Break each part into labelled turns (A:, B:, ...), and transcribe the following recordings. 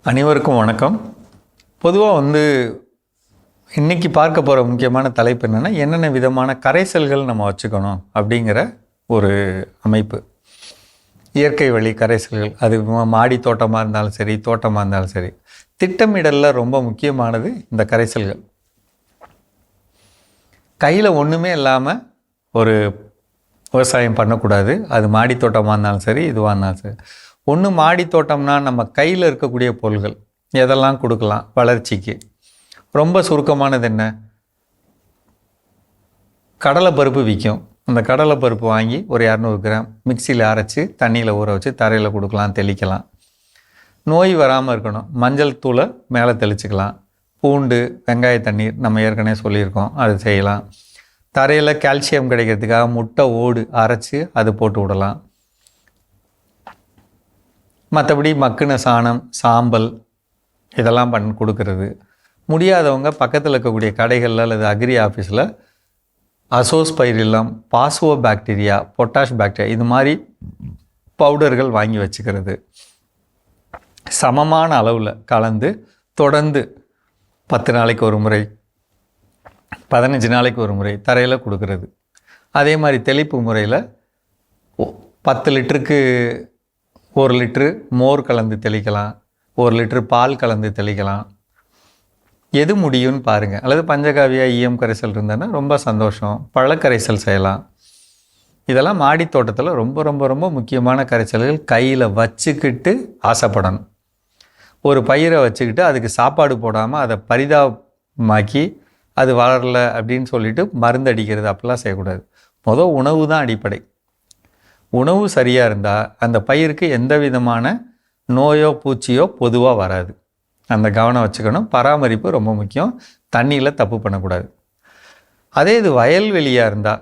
A: அனைவருக்கும் வணக்கம். பொதுவாக இன்றைக்கி பார்க்க போகிற முக்கியமான தலைப்பு என்னென்ன விதமான கரைசல்கள் நம்ம வச்சுக்கணும் அப்படிங்கிற ஒரு அமைப்பு. இயற்கை வழி கரைசல்கள், அது மாடி தோட்டமாக இருந்தாலும் சரி, தோட்டமாக இருந்தாலும் சரி, திட்டமிடலில் ரொம்ப முக்கியமானது இந்த கரைசல்கள். கையில் ஒன்றுமே இல்லாமல் ஒரு விவசாயம் பண்ணக்கூடாது. அது மாடி தோட்டமாக இருந்தாலும் சரி, இதுவாக இருந்தாலும் சரி. மாடி தோட்டம்னா நம்ம கையில் இருக்கக்கூடிய பொருள்கள் எதெல்லாம் கொடுக்கலாம் வளர்ச்சிக்கு? ரொம்ப சுருக்கமானது என்ன? கடலைப்பருப்பு விற்கும். அந்த கடலைப்பருப்பு வாங்கி ஒரு 200 கிராம் மிக்சியில் அரைச்சி தண்ணியில் ஊற வச்சு தரையில் கொடுக்கலாம், தெளிக்கலாம். நோய் வராமல் இருக்கணும், மஞ்சள் தூளை மேலே தெளிச்சுக்கலாம். பூண்டு, வெங்காய தண்ணீர் நம்ம ஏற்கனவே சொல்லியிருக்கோம், அது செய்யலாம். தரையில் கால்சியம் கிடைக்கிறதுக்காக முட்டை ஓடு அரைச்சி அது போட்டு விடலாம். மற்றபடி மக்கின சாணம், சாம்பல் இதெல்லாம் கொடுக்கறது. முடியாதவங்க பக்கத்தில் இருக்கக்கூடிய கடைகளில் அல்லது அக்ரி ஆஃபீஸில் அசோஸ்பைரில்லம், பாஸ்வோ பாக்டீரியா, பொட்டாஷ் பாக்டீரியா இது மாதிரி பவுடர்கள் வாங்கி வச்சுக்கிறது. சமமான அளவில் கலந்து தொடர்ந்து 10 நாளைக்கு ஒரு முறை, 15 நாளைக்கு ஒரு முறை தரையில் கொடுக்கறது. அதே மாதிரி தெளிப்பு முறையில் 10 லிட்டருக்கு 1 லிட்ரு மோர் கலந்து தெளிக்கலாம், 1 லிட்ரு பால் கலந்து தெளிக்கலாம். எது முடியும்னு பாருங்கள். அல்லது பஞ்சகாவியா ஈயம் கரைசல் இருந்ததுன்னா ரொம்ப சந்தோஷம், பழக்கரைசல் செய்யலாம். இதெல்லாம் மாடி தோட்டத்தில் ரொம்ப ரொம்ப ரொம்ப முக்கியமான கரைசல்கள். கையில் வச்சுக்கிட்டு ஆசைப்படணும். ஒரு பயிரை வச்சுக்கிட்டு அதுக்கு சாப்பாடு போடாமல் அதை பரிதாபமாக்கி அது வளரலை அப்படின்னு சொல்லிட்டு மருந்து அடிக்கிறது அப்படிலாம் செய்யக்கூடாது. உணவு தான் அடிப்படை. உணவு சரியாக இருந்தால் அந்த பயிருக்கு எந்த விதமான நோயோ பூச்சியோ பொதுவாக வராது. அந்த கவனம் வச்சுக்கணும். பராமரிப்பு ரொம்ப முக்கியம். தண்ணியில் தப்பு பண்ணக்கூடாது. அதே இது வயல்வெளியாக இருந்தால்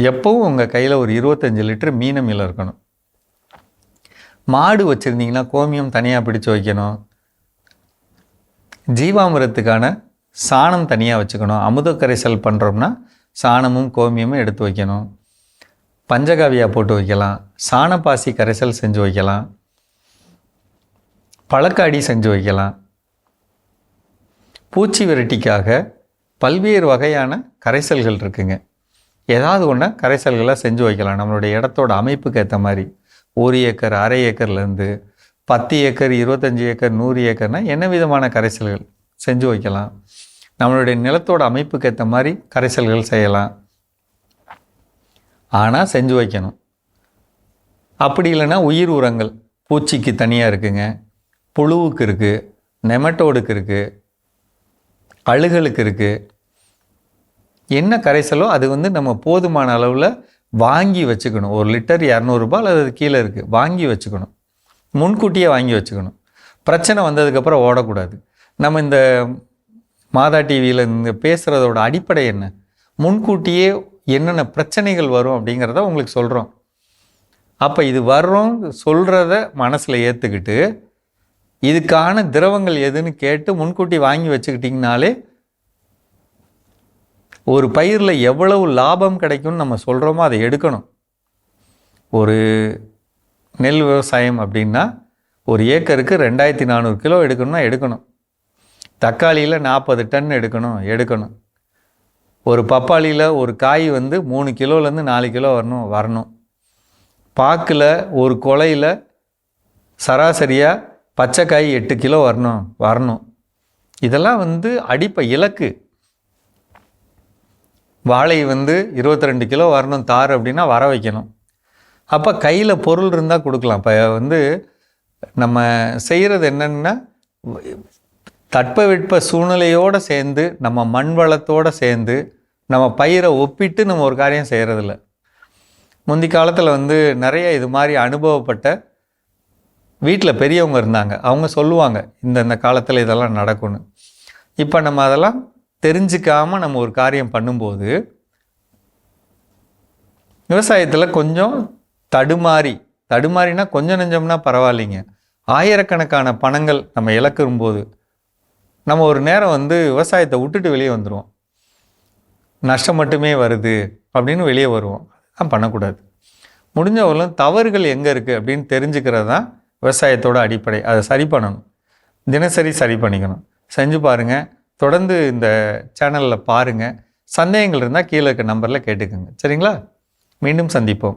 A: எப்போவும் உங்கள் கையில் ஒரு 25 லிட்டர் மீனம் இருக்கணும். மாடு வச்சுருந்தீங்கன்னா கோமியம் தனியாக பிடிச்சு வைக்கணும். ஜீவாமிரத்துக்கான சாணம் தனியாக வச்சுக்கணும். அமுத கரைசல் பண்ணுறோம்னா சாணமும் கோமியமும் எடுத்து வைக்கணும். பஞ்சகாவியா போட்டு வைக்கலாம். சாணப்பாசி கரைசல் செஞ்சு வைக்கலாம். பழக்காடி செஞ்சு வைக்கலாம். பூச்சி விரட்டிக்காக பல்வேறு வகையான கரைசல்கள் இருக்குங்க. ஏதாவது ஒன்று கரைசல்களை செஞ்சு வைக்கலாம். நம்மளுடைய இடத்தோட அமைப்புக்கு ஏற்ற மாதிரி 1 ஏக்கர், அரை ஏக்கர்லேருந்து 10 ஏக்கர், 25 ஏக்கர், 100 ஏக்கர்னால் என்ன விதமான கரைசல்கள் செஞ்சு வைக்கலாம். நம்மளுடைய நிலத்தோட அமைப்புக்கு ஏற்ற மாதிரி கரைசல்கள் செய்யலாம். ஆனால் செஞ்சு வைக்கணும். அப்படி இல்லைன்னா உயிர் உரங்கள் பூச்சிக்கு தனியாக இருக்குங்க, புழுவுக்கு இருக்குது, நெமட்டோடுக்கு இருக்குது, அழுகலுக்கு இருக்குது. என்ன கரைசலோ அது நம்ம போதுமான அளவில் வாங்கி வச்சுக்கணும். 1 லிட்டர் 200 ரூபாய் அல்லது கீழே இருக்குது, வாங்கி வச்சுக்கணும். முன்கூட்டியே வாங்கி வச்சுக்கணும். பிரச்சனை வந்ததுக்கப்புறம் ஓடக்கூடாது. நம்ம இந்த மாதா டிவியில் இந்த பேசுகிறதோட அடிப்படை என்ன? முன்கூட்டியே என்னென்ன பிரச்சனைகள் வரும் அப்படிங்கிறத உங்களுக்கு சொல்கிறோம். அப்போ இது வர்றோம் சொல்கிறத மனசில் ஏற்றுக்கிட்டு இதுக்கான திரவங்கள் எதுன்னு கேட்டு முன்கூட்டி வாங்கி வச்சுக்கிட்டிங்கனாலே ஒரு பயிரில் எவ்வளவு லாபம் கிடைக்கும்னு நம்ம சொல்கிறோமோ அதை எடுக்கணும். ஒரு நெல் விவசாயம் அப்படின்னா 1 ஏக்கருக்கு 2400 கிலோ எடுக்கணும்னா எடுக்கணும். தக்காளியில் 40 டன் எடுக்கணும். ஒரு பப்பாளியில் ஒரு காய் 3 கிலோலேருந்து 4 கிலோ வரணும். பாக்கில் ஒரு கொலையில் சராசரியாக பச்சைக்காய் 8 கிலோ வரணும். இதெல்லாம் அடிப்படை இலக்கு. வாழை 22 கிலோ வரணும் தார் அப்படின்னா வர வைக்கணும். அப்போ கையில் பொருள் இருந்தால் கொடுக்கலாம். இப்போ நம்ம செய்கிறது என்னென்னா தட்பவெட்ப சூழ்நிலையோடு சேர்ந்து நம்ம மண் வளத்தோடு சேர்ந்து நம்ம பயிரை ஒப்பிட்டு நம்ம ஒரு காரியம் செய்கிறதில்ல. முந்தி காலத்தில் நிறைய இது மாதிரி அனுபவப்பட்ட வீட்டில் பெரியவங்க இருந்தாங்க. அவங்க சொல்லுவாங்க இந்த காலத்தில் இதெல்லாம் நடக்கும்னு. இப்போ நம்ம அதெல்லாம் தெரிஞ்சிக்காமல் நம்ம ஒரு காரியம் பண்ணும்போது விவசாயத்தில் கொஞ்சம் தடுமாறினா கொஞ்சம் நெஞ்சம்னா பரவாயில்லைங்க. ஆயிரக்கணக்கான பணங்கள் நம்ம இழக்கும்போது நம்ம ஒரு நேரம் விவசாயத்தை விட்டுட்டு வெளியே வந்துடுவோம். நஷ்டம் மட்டுமே வருது அப்படின்னு வெளியே வருவோம். அதான் பண்ணக்கூடாது. முடிஞ்சவர்களும் தவறுகள் எங்கே இருக்குது அப்படின்னு தெரிஞ்சுக்கிறது தான் விவசாயத்தோட அடிப்படை. அதை சரி பண்ணணும். தினசரி சரி பண்ணிக்கணும். செஞ்சு பாருங்கள். தொடர்ந்து இந்த சேனலில் பாருங்கள். சந்தேகங்கள் இருந்தால் கீழே இருக்க நம்பரில் கேட்டுக்கோங்க. சரிங்களா? மீண்டும் சந்திப்போம்.